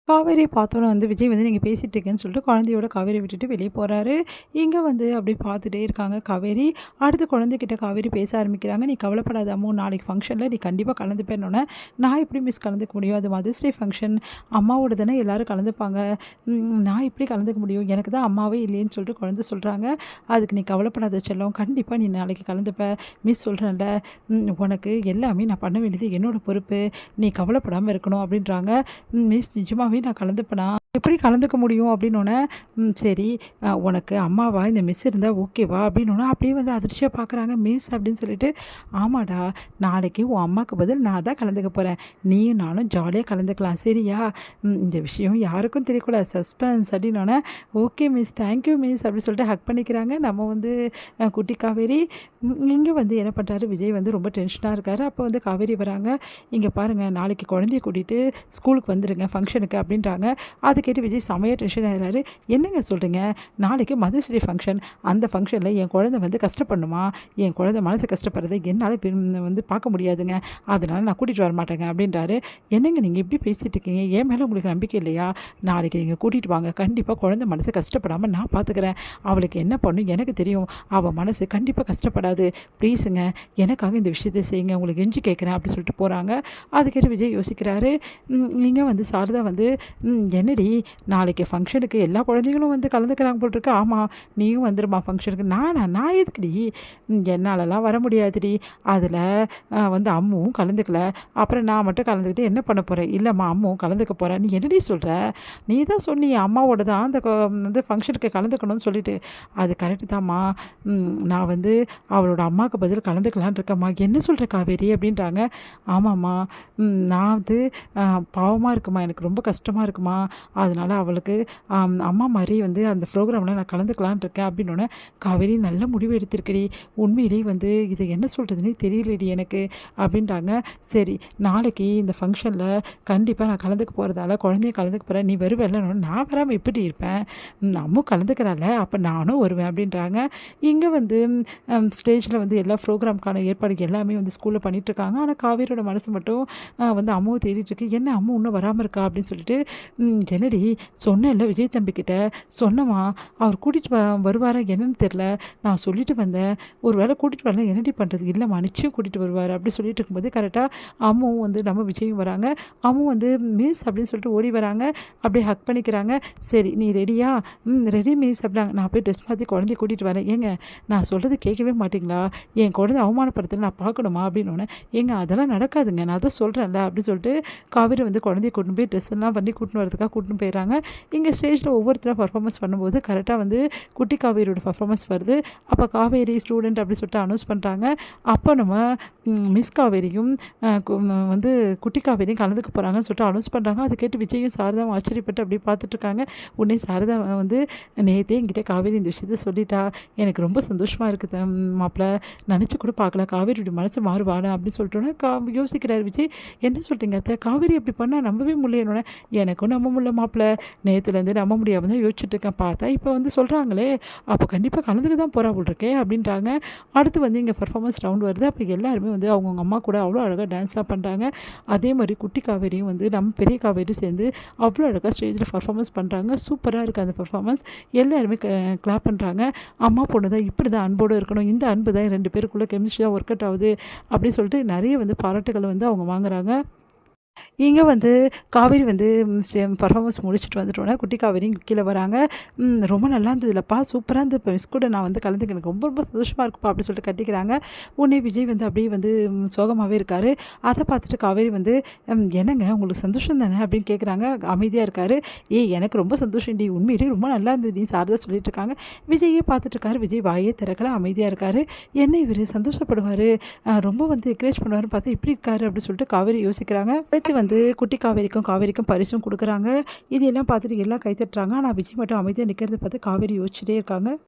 காவேரி பார்த்தோன்னே வந்து விஜய் வந்து நீங்க பேசிட்டு இருக்கேன்னு சொல்லிட்டு குழந்தையோட காவேரி விட்டுட்டு வெளியே போறாரு. இங்க வந்து அப்படியே பார்த்துட்டே இருக்காங்க காவேரி. அடுத்து குழந்தைகிட்ட காவேரி பேச ஆரம்பிக்கிறாங்க. "நீ கவலைப்படாத அம்மு, நாளைக்கு ஃபங்ஷன்ல நீ கண்டிப்பா கலந்துப்பேன்னோனே, நான் எப்படி மிஸ் கலந்துக்க முடியும்? அது மதர்ஸ் டே ஃபங்ஷன். அம்மாவோட தானே எல்லாரும் கலந்துப்பாங்க. நான் எப்படி கலந்துக்க முடியும்? எனக்கு தான் அம்மாவே இல்லையேன்னு" சொல்லிட்டு குழந்தை சொல்றாங்க. "அதுக்கு நீ கவலைப்படாத செல்லம். கண்டிப்பா நீ நாளைக்கு கலந்துப்ப. மிஸ் சொல்றேன்ல, உனக்கு எல்லாமே நான் பண்ண வேண்டியது என்னோட பொறுப்பு. நீ கவலைப்படாம இருக்கணும்" அப்படின்றாங்க. மிஸ் நிஜமாவே நான் கலந்துப்பேனா? எப்படி கலந்துக்க முடியும்? அப்படின்னோனே, சரி, உனக்கு அம்மாவா இந்த மிஸ் இருந்தா ஓகேவா? அப்படின்னோனே அப்படியே வந்து அதிர்ச்சியா பார்க்குறாங்க. மிஸ் அப்படின்னு சொல்லிட்டு, ஆமாடா, நாளைக்கு உன் அம்மாக்கு பதில் நான் தான் கலந்துக்க போறேன். நீயும் நானும் ஜாலியா கலந்துக்கலாம். சரியா? இந்த விஷயம் யாருக்கும் தெரியக்கூடாது. சஸ்பென்ஸ் அப்படின்னோனே, ஓகே மிஸ், தேங்க்யூ மிஸ் அப்படின்னு சொல்லிட்டு ஹக் பண்ணிக்கிறாங்க. நம்ம வந்து குட்டி காவேரி. இங்க வந்து என்ன பண்றாரு, விஜய் வந்து ரொம்ப டென்ஷனா இருக்காரு. அப்போ வந்து காவேரி வராங்க. "இங்க பாருங்க, நாளைக்கு குழந்தைய கூட்டிட்டு ஸ்கூலுக்கு வந்துருங்க ஃபங்ஷனுக்கு" அப்படின்றாங்க. அது கேட்டு விஜய் செமையா டென்ஷன் ஆயிடுறாரு. "என்னங்க சொல்றீங்க? நாளைக்கு மதர்ஸ் டே ஃபங்ஷன். அந்த ஃபங்ஷன்ல என் குழந்தை வந்து கஷ்டப்படணுமா? என் குழந்தை மனசு கஷ்டப்படுறத என்னால வந்து பார்க்க முடியாதுங்க. அதனால நான் கூட்டிட்டு வரமாட்டேங்க" அப்படின்றாரு. "என்னங்க நீங்க இப்படி பேசிட்டு இருக்கீங்க? என் மேல உங்களுக்கு நம்பிக்கை இல்லையா? நாளைக்கு நீங்க கூட்டிட்டு வாங்க. கண்டிப்பா குழந்தை மனசு கஷ்டப்படாம நான் பார்த்துக்கிறேன். அவளுக்கு என்ன பண்ணணும் எனக்கு தெரியும். அவ மனசு கண்டிப்பா கஷ்டப்படாது. ப்ளீஸுங்க, எனக்காக இந்த விஷயத்த செய்யுங்க. உங்களுக்கு கெஞ்சி கேட்குறேன்" அப்படி சொல்லிட்டு போறாங்க. அது கேட்டு விஜய் யோசிக்கிறாரு. இங்க வந்து சாரதா வந்து, என்னடி, நாளைக்கு ஃபங்ஷனுக்கு எல்லா குழந்தைங்களும் வந்து கலந்துக்கிறாங்க போல இருக்கு. ஆமா, நீயும் வந்துருமா ஃபங்ஷனுக்கு. நானா? நான் எதுக்குடி? என்னாலலாம் வர முடியாதுடி. அதில வந்து அம்முவும் கலந்துக்கல. அப்புறம் நான் மட்டும் கலந்துக்கிட்டு என்ன பண்ண போறேன்? இல்லம்மா, அம்முவும் கலந்துக்க போறா. நீ என்னடி சொல்ற? நீ தான் சொன்னியே அம்மாவோட தான் அந்த வந்து ஃபங்ஷனுக்கு கலந்துக்கணும்னு சொல்லிட்டு. அது கரெக்ட்டு தாம்மா. நான் வந்து அவளோட அம்மாவுக்கு பதில் கலந்துக்கலான்னு இருக்கேம்மா. என்ன சொல்ற காவேரி? அப்படின்றாங்க. ஆமாம்மா, நான் வந்து பாவமா இருக்குமா, எனக்கு ரொம்ப கஷ்டமா இருக்குமா. அதனால அவளுக்கு அம்மா மாரி வந்து அந்த ப்ரோக்ராம்ல நான் கலந்துக்கலான்னு இருக்கேன் அப்படின்னோனே, காவேரி நல்ல முடிவு எடுத்திருக்கடி. உண்மையிலேயே வந்து இத என்ன சொல்றதுன்னே தெரியலடி எனக்கு அப்படின்றாங்க. சரி, நாளைக்கு இந்த ஃபங்ஷன்ல கண்டிப்பா நான் கலந்துக்க போறதால குழந்தைய கலந்துக்க போறேன். நீ வருவல்லன்னோனே, நான் வராம எப்படி இருப்பேன்? அம்மு கலந்துக்கிறாள, அப்ப நானும் வருவேன் அப்படின்றாங்க. இங்க வந்து ஸ்டேஜ்ல வந்து எல்லா ப்ரோக்ராம்க்கான ஏற்பாடு எல்லாமே வந்து ஸ்கூல்ல பண்ணிட்டுருக்காங்க. ஆனா காவேரியோட மனசு மட்டும் வந்து அம்முவ தேடிட்டுருக்கு. "என்ன அம்மு இன்னும் வராம இருக்கா?" அப்படின்னு சொல்லிட்டு, என்னடி, சொன்னேன்ல விஜய் தம்பிக்கிட்ட, சொன்னேம்மா, அவர் கூட்டிட்டு வருவாரா என்னன்னு தெரில. நான் சொல்லிட்டு வந்தேன். ஒரு வேளை கூட்டிட்டு வரலனா என்னடி பண்ணுறது? இல்லைம்மா, நிச்சயம் கூட்டிட்டு வருவாரு அப்படி சொல்லிட்டு இருக்கும்போது கரெக்ட்டா அம்முவும் வந்து நம்ம விஜயும் வராங்க. அம்மு வந்து மிஸ் அப்படின்னு சொல்லிட்டு ஓடி வராங்க. அப்படியே ஹக் பண்ணிக்கிறாங்க. "சரி, நீ ரெடியா?" ரெடி மிஸ்" அப்படின்னாங்க. "நான் போய் ட்ரெஸ் மாத்தி குழந்தைய கூட்டிட்டு வரேன்." "ஏங்க, நான் சொல்றது கேட்கவே மாட்டீங்களா? என் குழந்தைய அவமானப்படுத்துறது நான் பார்க்கணுமா?" அப்படின்னோனே, "ஏங்க அதெல்லாம் நடக்காதுங்க. நான் அதான் சொல்றேன்ல" அப்படின்னு சொல்லிட்டு காவேரி வந்து குழந்தைய கூட்டின்னு போய் ட்ரெஸ் எல்லாம் பண்ணி கூட்டின்னு வரதுக்காக கூட்டின்னு போயிடுறாங்க. இங்கே ஸ்டேஜில் ஒவ்வொருத்தராக பர்ஃபார்மன்ஸ் பண்ணும்போது கரெக்டாக வந்து குட்டி காவேரியோட பர்ஃபார்மன்ஸ் வருது. அப்போ காவேரி ஸ்டூடெண்ட் அப்படி சொல்லிட்டு அனௌன்ஸ் பண்ணுறாங்க. அப்போ நம்ம மிஸ் காவேரியும் வந்து குட்டி காவேரியும் கலந்துக்க போகிறாங்கன்னு சொல்லிட்டு அனௌன்ஸ் பண்ணுறாங்க. அதை கேட்டு விஜயும் சாரதாவும் ஆச்சரியப்பட்டு அப்படியே பார்த்துட்ருக்காங்க. உடனே சாரதா வந்து, நேத்தே என்கிட்ட காவேரி இந்த விஷயத்த சொல்லிட்டா. எனக்கு ரொம்ப சந்தோஷமாக இருக்குது மாப்பிள. நினச்சி கூட பார்க்கல காவேரியோட மனசு மாறுவானா அப்படின்னு சொல்லிட்டோன்னே யோசிக்கிறார் விஜய். என்ன சொல்றீங்க அத்தை? காவேரி அப்படி பண்ணா நம்பவே முடியலன்னோனே, எனக்கும் நம்ப முடியல மாப்பிள. நேத்துலேருந்து நம்ப முடியாம தான் யோசிச்சுட்டு இருக்கேன். பார்த்தா இப்போ வந்து சொல்கிறாங்களே, அப்போ கண்டிப்பா கலந்துக்க தான் போறா போல இருக்கே அப்படின்றாங்க. அடுத்து வந்து இங்கே பெர்ஃபார்மன்ஸ் ரவுண்ட் வருது. அப்போ எல்லாருமே வந்து அவங்கவங்க அம்மா கூட அவ்வளோ அழகா டான்ஸ்லாம் பண்ணுறாங்க. அதே மாதிரி குட்டி காவேரியும் வந்து நம்ம பெரிய காவேரியும் சேர்ந்து அவ்வளோ அழகா ஸ்டேஜில் பெர்ஃபார்மன்ஸ் பண்ணுறாங்க. சூப்பராக இருக்குது அந்த பெர்ஃபார்மன்ஸ். எல்லாருமே கிளாப் பண்ணுறாங்க. அம்மா பொண்ணு தான் இப்படி தான் அன்போடு இருக்கணும். இந்த அன்பு தான் 2 பேருக்குள்ள கெமிஸ்ட்ரியா ஒர்க் அவுட் ஆகுது அப்படி சொல்லிட்டு நிறைய வந்து பாராட்டுகள் வந்து அவங்க வாங்குறாங்க. இங்க வந்து காவேரி வந்து பெர்ஃபார்மன்ஸ் முடிச்சுட்டு வந்துட்டோனே, குட்டி காவேரியும் கீழ வராங்க. "ரொம்ப நல்லா இருந்ததுலப்பா, சூப்பரா இருந்தது. இப்ப மிஸ் கூட நான் வந்து கலந்துக்க எனக்கு ரொம்ப ரொம்ப சந்தோஷமா இருக்குப்பா" அப்படி சொல்லிட்டு கட்டிக்கிறாங்க. உடனே விஜய் வந்து அப்படியே வந்து சோகமாவே இருக்காரு. அத பார்த்துட்டு காவேரி வந்து, "என்னங்க உங்களுக்கு சந்தோஷம் தானே?" அப்படின்னு கேட்குறாங்க. அமைதியா இருக்காரு. "ஏய், எனக்கு ரொம்ப சந்தோஷம்டி. உண்மையிலேயே ரொம்ப நல்லா இருந்ததுடி" சாரதா சொல்லிட்டு இருக்காங்க. விஜயே பார்த்துட்டு இருக்காரு. விஜய் வாயே திறக்கல, அமைதியா இருக்காரு. என்ன இவரு சந்தோஷப்படுவாரு, ரொம்ப வந்து என்கரேஜ் பண்ணுவாருன்னு பார்த்தா இப்படி இருக்காரு அப்படின்னு சொல்லிட்டு காவேரி யோசிக்கிறாங்க. அடுத்து வந்து குட்டி காவேரிக்கும் பரிசும் குடுக்குறாங்க. இது எல்லாம் பார்த்துட்டு எல்லாம் கை தட்டுறாங்க. ஆனா விஜய் மட்டும் அமைதியா நிக்கிறத பார்த்து காவேரி யோசிச்சுட்டே இருக்காங்க.